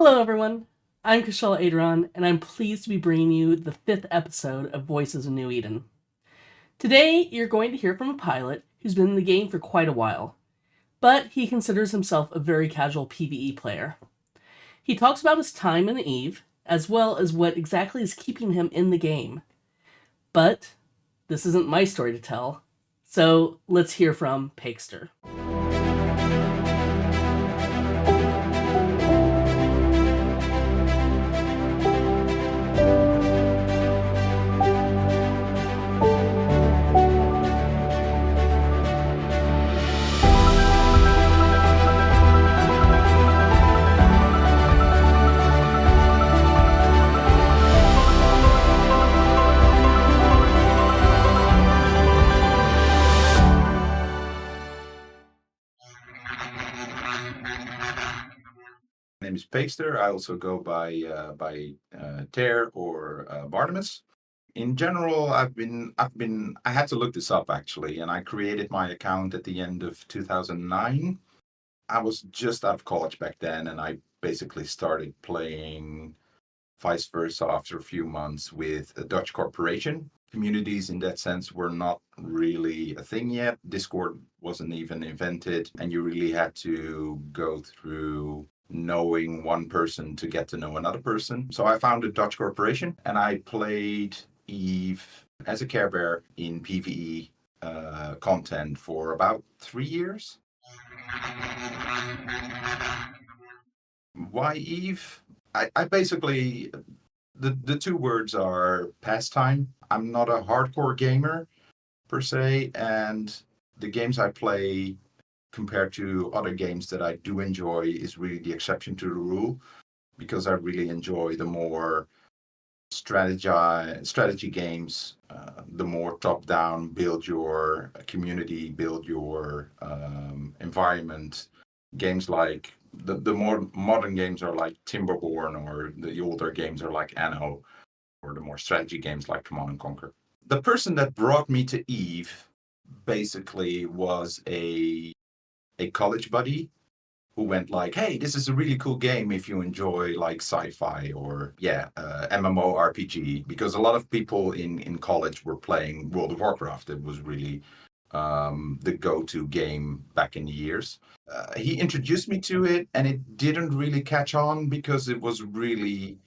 Hello, everyone. I'm Kshal Aideron, and I'm pleased to be bringing you the fifth episode of Voices of New Eden. Today, you're going to hear from a pilot who's been in the game for quite a while, but he considers himself a very casual PvE player. He talks about his time in EVE, as well as what exactly is keeping him in the game. But this isn't my story to tell, so let's hear from Peekster. My name is Peekster. I also go by Ter or Barnabas. In general, I had to look this up actually, and I created my account at the end of 2009. I was just out of college back then, and I basically started playing vice versa after a few months with a Dutch corporation. Communities in that sense were not really a thing yet. Discord wasn't even invented, and you really had to go through knowing one person to get to know another person. So I found a Dutch corporation and I played Eve as a Care Bear in PvE content for about 3 years. Why Eve? I basically, the two words are pastime. I'm not a hardcore gamer per se, and the games I play compared to other games that I do enjoy is really the exception to the rule, because I really enjoy the more strategy games, the more top down, build your community, build your environment. Games like the more modern games are like Timberborn, or the older games are like Anno, or the more strategy games like Command and Conquer. The person that brought me to Eve basically was a college buddy who went like, "Hey, this is a really cool game if you enjoy like sci-fi or MMORPG." Because a lot of people in college were playing World of Warcraft. It was really the go-to game back in the years. He introduced me to it, and it didn't really catch on because it was really,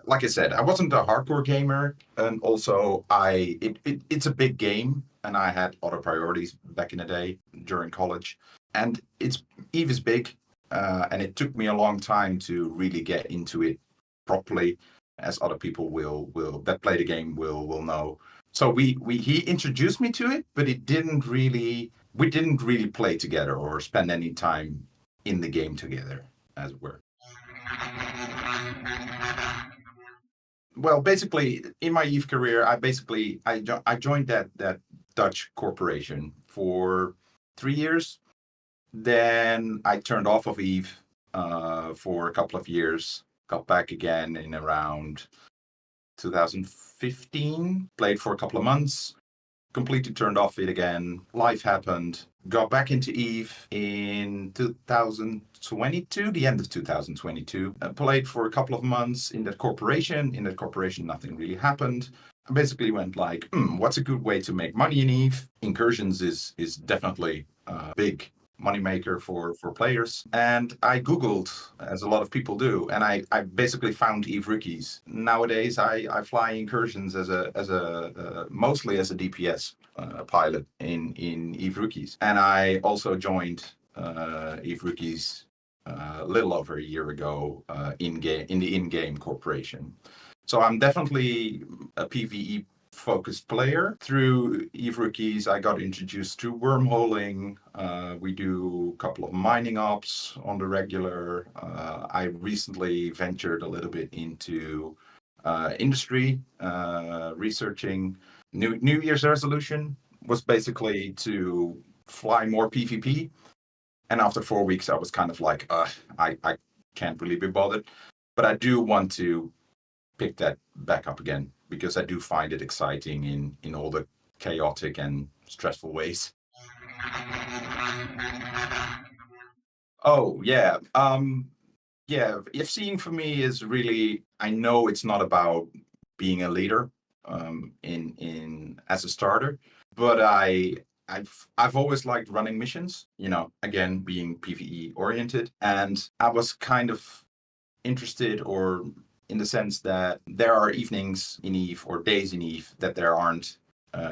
like I said, I wasn't a hardcore gamer, and also it's a big game, and I had other priorities back in the day during college, and it's Eve is big, and it took me a long time to really get into it properly, as other people will that play the game will know. So we he introduced me to it, but it didn't really we didn't really play together or spend any time in the game together, as it were. Well, basically, in my Eve career, I joined that Dutch corporation for 3 years. Then I turned off of Eve for a couple of years. Got back again in around 2015. Played for a couple of months. Completely turned off it again. Life happened. Got back into Eve in 2022, the end of 2022. Played for a couple of months in that corporation. In that corporation, nothing really happened. I basically went like, what's a good way to make money in Eve? Incursions is definitely a big moneymaker for players. And I Googled, as a lot of people do, and I basically found Eve rookies. Nowadays, I fly incursions as a mostly as a DPS pilot in Eve rookies, and I also joined Eve rookies a little over a year ago in the in-game corporation. So I'm definitely a PvE focused player. Through Eve Rookies, I got introduced to wormholing. We do a couple of mining ops on the regular. I recently ventured a little bit into industry, researching. New Year's resolution was basically to fly more PvP. And after 4 weeks, I was kind of like, I can't really be bothered. But I do want to pick that back up again, because I do find it exciting in all the chaotic and stressful ways. Oh yeah. Yeah, if seeing for me is really, I know it's not about being a leader in as a starter, but I've always liked running missions, again being PvE oriented, and I was kind of interested, or in the sense that there are evenings in Eve or days in Eve that there aren't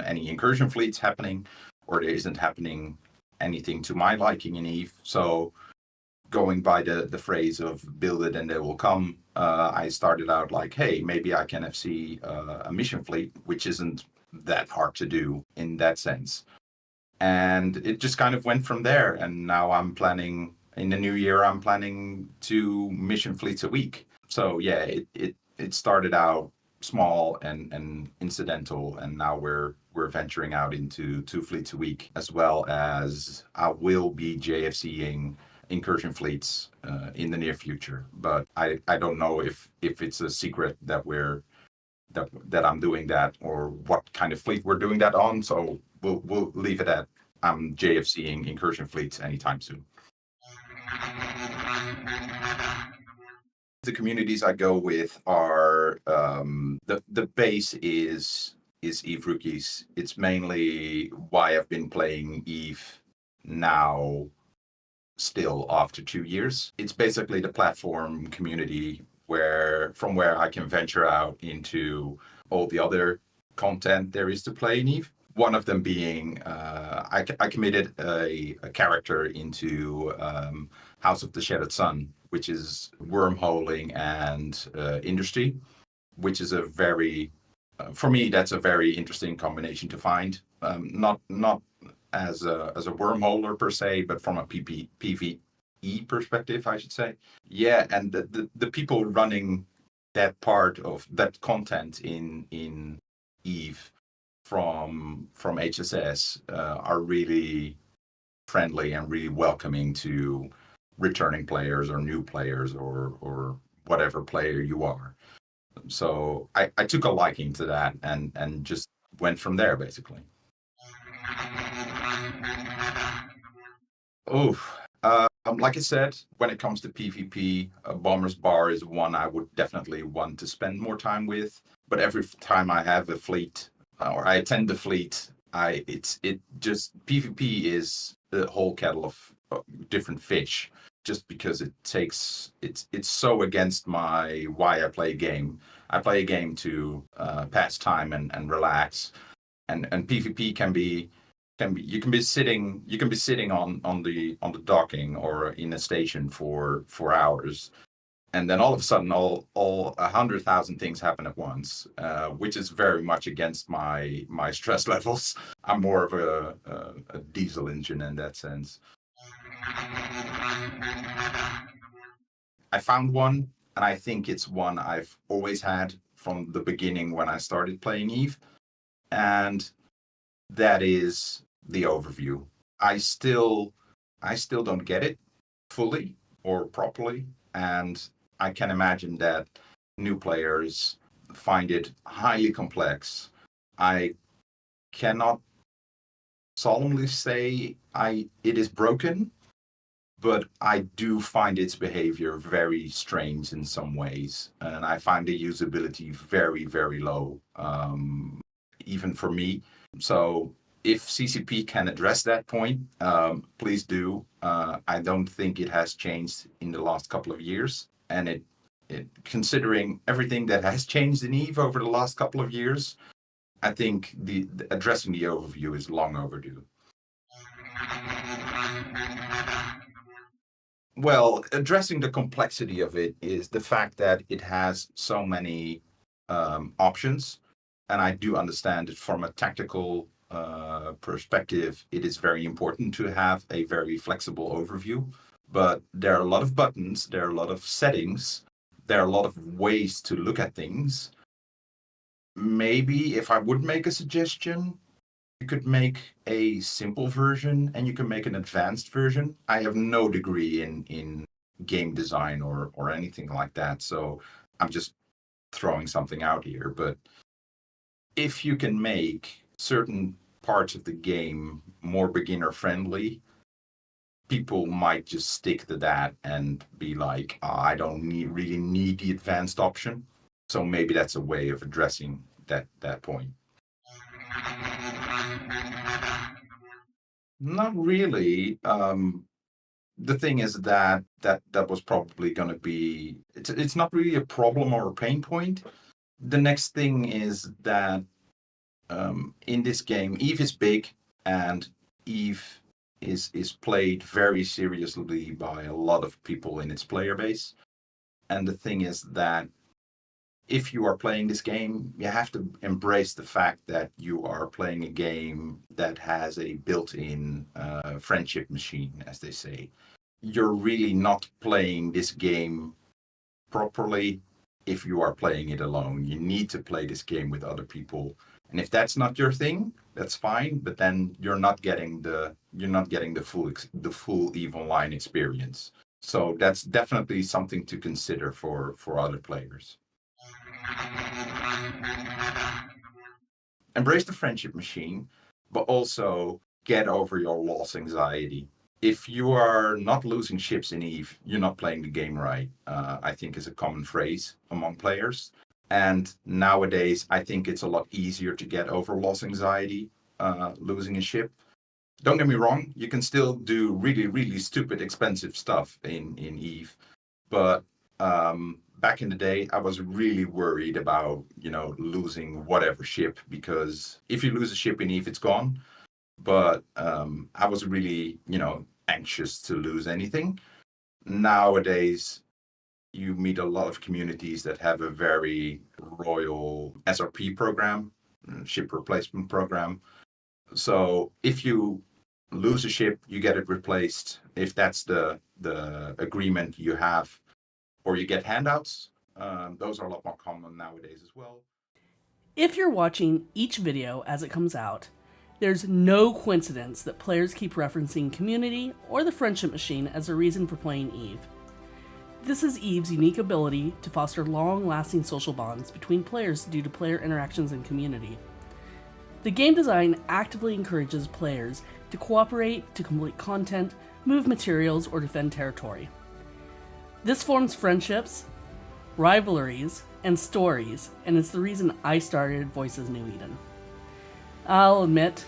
any incursion fleets happening, or there isn't happening anything to my liking in Eve. So going by the phrase of build it and they will come, I started out like, hey, maybe I can FC a mission fleet, which isn't that hard to do in that sense. And it just kind of went from there. And now I'm planning in the new year, I'm planning 2 mission fleets a week. So yeah, it started out small and incidental, and now we're venturing out into 2 fleets a week, as well as I will be JFCing incursion fleets in the near future. But I don't know if it's a secret that that I'm doing that, or what kind of fleet we're doing that on. So we'll leave it at I'm JFCing incursion fleets anytime soon. The communities I go with are the base is Eve rookies. It's mainly why I've been playing Eve now still after 2 years. It's basically the platform community where I can venture out into all the other content there is to play in Eve. One of them being I committed a character into House of the Shattered Sun, which is wormholing and industry, which is a very for me that's a very interesting combination to find. Not as a wormholer per se, but from a PvE perspective, I should say. Yeah, and the people running that part of that content in Eve from HSS are really friendly and really welcoming to returning players or new players, or whatever player you are. So I took a liking to that, and just went from there basically. Oh, like I said, when it comes to PvP, Bomber's Bar is one I would definitely want to spend more time with. But every time I have a fleet, or I attend the fleet, it just PvP is a whole kettle of different fish. Just because it's so against my why I play a game. I play a game to pass time and relax, and PvP can be you can be sitting on the docking or in a station for hours, and then all of a sudden all 100,000 things happen at once, which is very much against my stress levels. I'm more of a diesel engine in that sense. I found one, and I think it's one I've always had from the beginning when I started playing Eve, and that is the overview. I still I still don't get it fully or properly, and I can imagine that new players find it highly complex. I cannot solemnly say I it is broken, but I do find its behavior very strange in some ways, and I find the usability very, very low, even for me. So if CCP can address that point, please do. I don't think it has changed in the last couple of years, and it considering everything that has changed in Eve over the last couple of years, I think the addressing the overview is long overdue. Well, addressing the complexity of it is the fact that it has so many options, and I do understand that from a tactical perspective, it is very important to have a very flexible overview. But there are a lot of buttons, there are a lot of settings, there are a lot of ways to look at things. Maybe if I would make a suggestion, you could make a simple version and you can make an advanced version. I have no degree in game design or anything like that, so I'm just throwing something out here. But if you can make certain parts of the game more beginner friendly, people might just stick to that and be like, I don't really need the advanced option. So maybe that's a way of addressing that point. Not really. The thing is that was probably going to be, it's not really a problem or a pain point. The next thing is that in this game, Eve is big, and Eve is played very seriously by a lot of people in its player base. And the thing is that if you are playing this game, you have to embrace the fact that you are playing a game that has a built-in friendship machine, as they say. You're really not playing this game properly if you are playing it alone. You need to play this game with other people. And if that's not your thing, that's fine. But then you're not getting the full EVE Online experience. So that's definitely something to consider for other players. Embrace the friendship machine, but also get over your loss anxiety. If you are not losing ships in EVE, you're not playing the game right, I think is a common phrase among players. And nowadays, I think it's a lot easier to get over loss anxiety, losing a ship. Don't get me wrong, you can still do really, really stupid, expensive stuff in EVE. But back in the day, I was really worried about, losing whatever ship, because if you lose a ship in EVE, it's gone. But I was really, anxious to lose anything. Nowadays, you meet a lot of communities that have a very royal SRP program, ship replacement program. So if you lose a ship, you get it replaced. If that's the agreement you have, or you get handouts, those are a lot more common nowadays as well. If you're watching each video as it comes out, there's no coincidence that players keep referencing community or the friendship machine as a reason for playing EVE. This is EVE's unique ability to foster long-lasting social bonds between players due to player interactions and community. The game design actively encourages players to cooperate to complete content, move materials, or defend territory. This forms friendships, rivalries, and stories, and it's the reason I started Voices New Eden. I'll admit,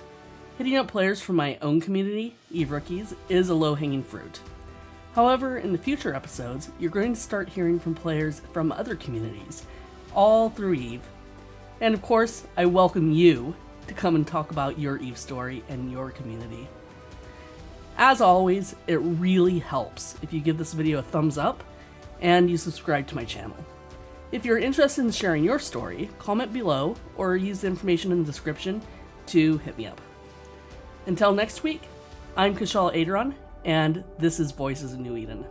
hitting up players from my own community, EVE Rookies, is a low-hanging fruit. However, in the future episodes, you're going to start hearing from players from other communities, all through EVE. And of course, I welcome you to come and talk about your EVE story and your community. As always, it really helps if you give this video a thumbs up and you subscribe to my channel. If you're interested in sharing your story, comment below or use the information in the description to hit me up. Until next week, I'm Kshal Aideron, and this is Voices of New Eden.